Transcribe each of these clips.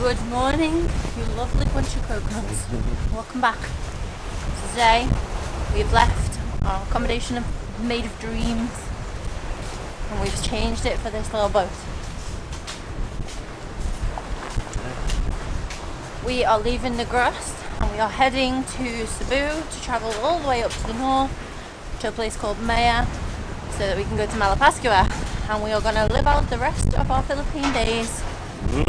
Good morning, you lovely bunch of coconuts. Welcome back. Today we've left our accommodation made of dreams and we've changed it for this little boat. We are leaving the grass and we are heading to Cebu to travel all the way up to the north to a place called Maya so that we can go to Malapascua, and we are going to live out the rest of our Philippine days in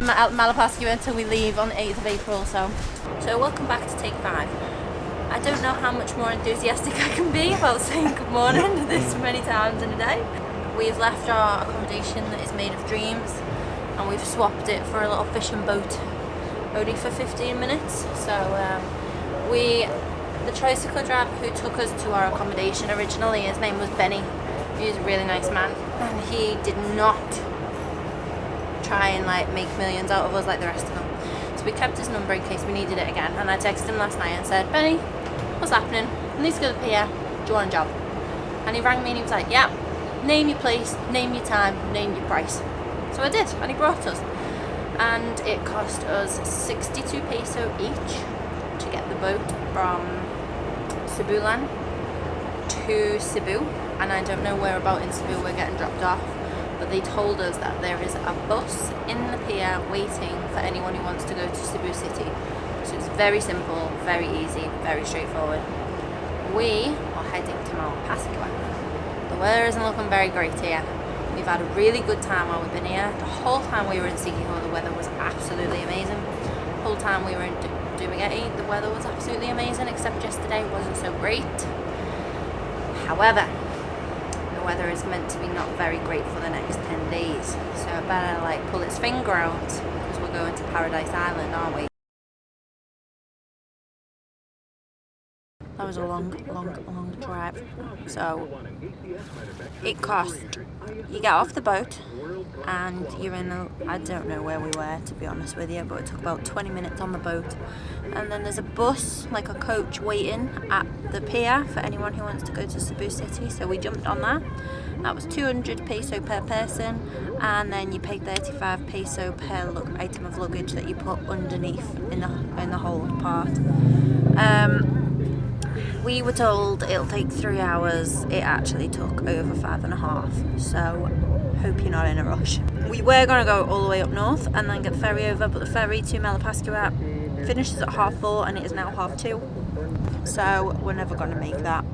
Malapascua until we leave on the 8th of April. So welcome back to take 5. I don't know how much more enthusiastic I can be about saying good morning this many times in a day. We've left our accommodation that is made of dreams and we've swapped it for a little fishing boat only for 15 minutes. So the tricycle driver who took us to our accommodation originally, his name was Benny. He was a really nice man and he did not try and make millions out of us like the rest of them. So we kept his number in case we needed it again, and I texted him last night and said, Benny, what's happening? I need to go to the pier, do you want a job? And he rang me and he was like, yeah, name your place, name your time, name your price. So I did, and he brought us. And it cost us 62 peso each to get the boat from Sibulan to Cebu. And I don't know where about in Cebu we're getting dropped off, but they told us that there is a bus in the pier waiting for anyone who wants to go to Cebu City. So it's very simple, very easy, very straightforward. We are heading to Malapascua. The weather isn't looking very great here. We've had a really good time while we've been here. The whole time we were in Sibulan, the weather was absolutely amazing. The whole time we were in Dumaguete, the weather was absolutely amazing, except yesterday wasn't so great. However, the weather is meant to be not very great for the next 10 days. So I better pull its finger out because we're going to Paradise Island, aren't we? That was a long drive. So it cost, you get off the boat and you're in I don't know where we were, to be honest with you, but it took about 20 minutes on the boat. And then there's a bus, like a coach, waiting at the pier for anyone who wants to go to Cebu City. So we jumped on that. That was 200 peso per person, and then you pay 35 peso per item of luggage that you put underneath in the hold part. We were told it'll take 3 hours. It actually took over 5.5. So hope you're not in a rush. We were going to go all the way up north and then get the ferry over, but the ferry to Malapascua finishes at 4:30 and it is now 2:30. So we're never going to make that.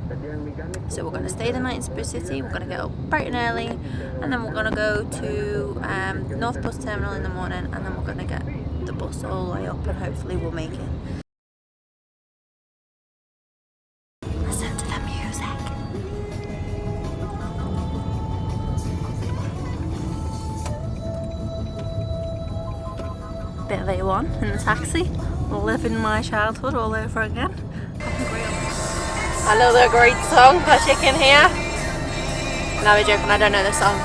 So we're going to stay the night in Cebu City. We're going to get up bright and early, and then we're going to go to the North Bus Terminal in the morning, and then we're going to get the bus all the way up, and hopefully we'll make it. Listen to the music. Bit of A1 in the taxi, living my childhood all over again. Another great song for chicken here. No, we're joking, I don't know this song.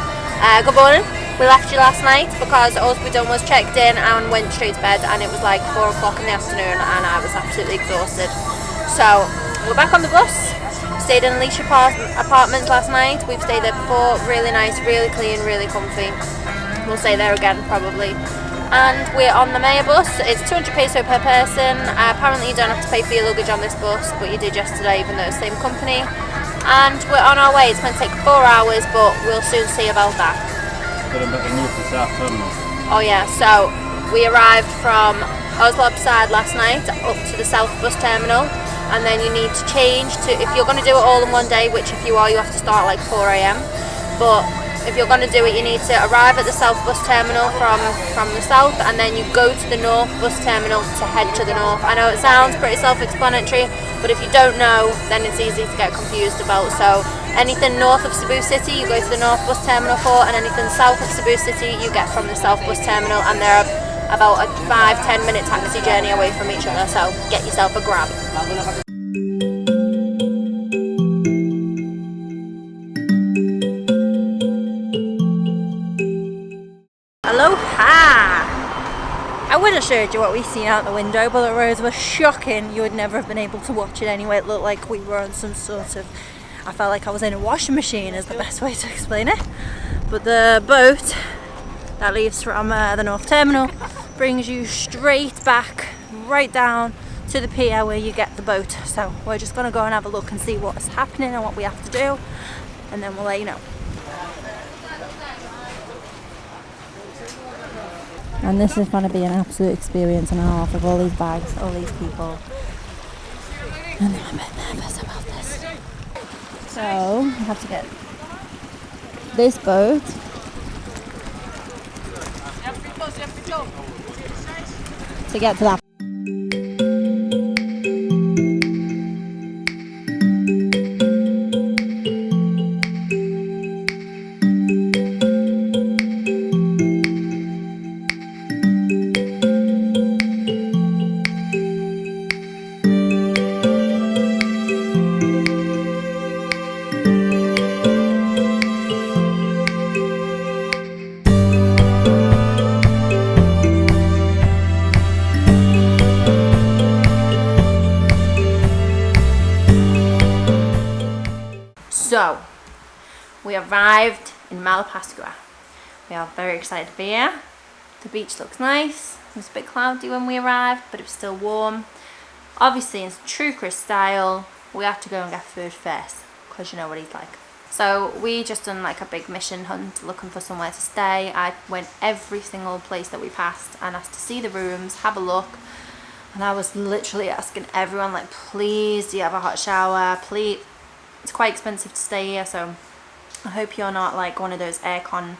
Good morning. We left you last night because all we done was checked in and went straight to bed, and it was 4 o'clock in the afternoon and I was absolutely exhausted. So we're back on the bus. Stayed in Alicia Apartments last night. We've stayed there before. Really nice, really clean, really comfy. We'll stay there again probably. And we're on the Maya bus. It's 200 peso per person. Apparently you don't have to pay for your luggage on this bus, but you did yesterday even though it's the same company. And we're on our way. It's going to take 4 hours, but we'll soon see about that. Oh yeah, so we arrived from Oslob side last night up to the South Bus Terminal, and then you need to change to, if you're going to do it all in one day, which if you are, you have to start 4 a.m. But if you're going to do it, you need to arrive at the South Bus Terminal from the south, and then you go to the North Bus Terminal to head to the north. I know it sounds pretty self-explanatory, but if you don't know, then it's easy to get confused about. So anything north of Cebu City, you go to the North Bus Terminal for, and anything south of Cebu City, you get from the South Bus Terminal, and they're about a 5-10 minute taxi journey away from each other, so get yourself a grab. Aloha! I would have showed you what we seen out the window, but the roads were shocking. You would never have been able to watch it anyway. It looked like we were on some sort of, I felt like I was in a washing machine is the best way to explain it. But the boat that leaves from the North Terminal, brings you straight back, right down to the pier where you get the boat. So we're just gonna go and have a look and see what's happening and what we have to do, and then we'll let you know. And this is going to be an absolute experience and a half of all these bags, all these people. And I'm a bit nervous about this. So, we have to get this boat. To get to that. So, we arrived in Malapascua. We are very excited to be here. The beach looks nice. It was a bit cloudy when we arrived, but it was still warm. Obviously, in true Chris style, we have to go and get food first, because you know what he's like. So we just done like a big mission hunt looking for somewhere to stay. I went every single place that we passed and asked to see the rooms, have a look. And I was literally asking everyone, like, please, do you have a hot shower? Please. It's quite expensive to stay here, so I hope you're not like one of those aircon,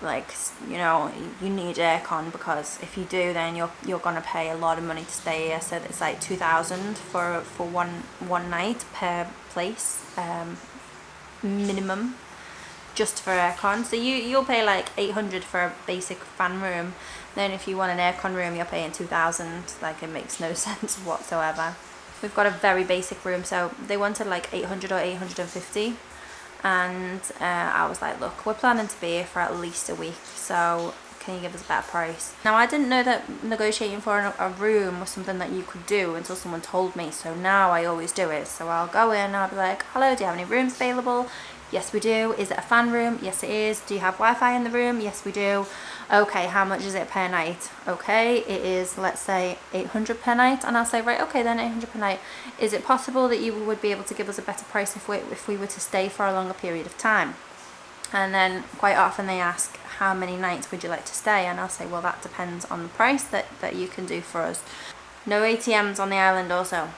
like, you know, you need aircon, because if you do, then you're gonna pay a lot of money to stay here. So it's like 2,000 for one night per place, minimum, just for aircon. So you'll pay like 800 for a basic fan room. Then if you want an aircon room, you're paying 2,000. Like, it makes no sense whatsoever. We've got a very basic room, so they wanted like 800 or 850, and I was like, look, we're planning to be here for at least a week, so can you give us a better price? Now, I didn't know that negotiating for a room was something that you could do until someone told me, so now I always do it. So I'll go in and I'll be like, hello, do you have any rooms available? Yes, we do. Is it a fan room? Yes, it is. Do you have Wi-Fi in the room? Yes, we do. Okay, how much is it per night? Okay, it is, let's say, 800 per night. And I'll say, right, okay, then 800 per night. Is it possible that you would be able to give us a better price if we were to stay for a longer period of time? And then quite often they ask, how many nights would you like to stay? And I'll say, well, that depends on the price that you can do for us. No ATMs on the island also.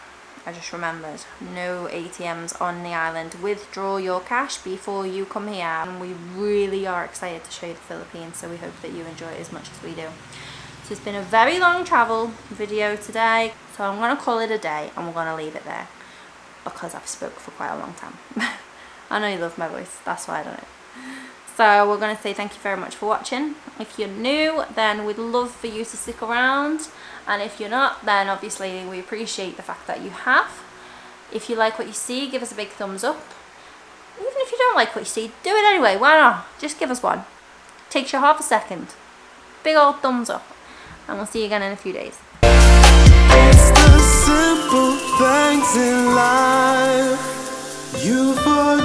I just remembered, no ATMs on the island. Withdraw your cash before you come here. And we really are excited to show you the Philippines, so we hope that you enjoy it as much as we do. So it's been a very long travel video today, so I'm going to call it a day and we're going to leave it there, because I've spoke for quite a long time. I know you love my voice, that's why I don't know. So we're going to say thank you very much for watching. If you're new, then we'd love for you to stick around. And if you're not, then obviously we appreciate the fact that you have. If you like what you see, give us a big thumbs up. Even if you don't like what you see, do it anyway. Why not? Just give us one. Takes you half a second. Big old thumbs up. And we'll see you again in a few days. It's the simple things in life you forget.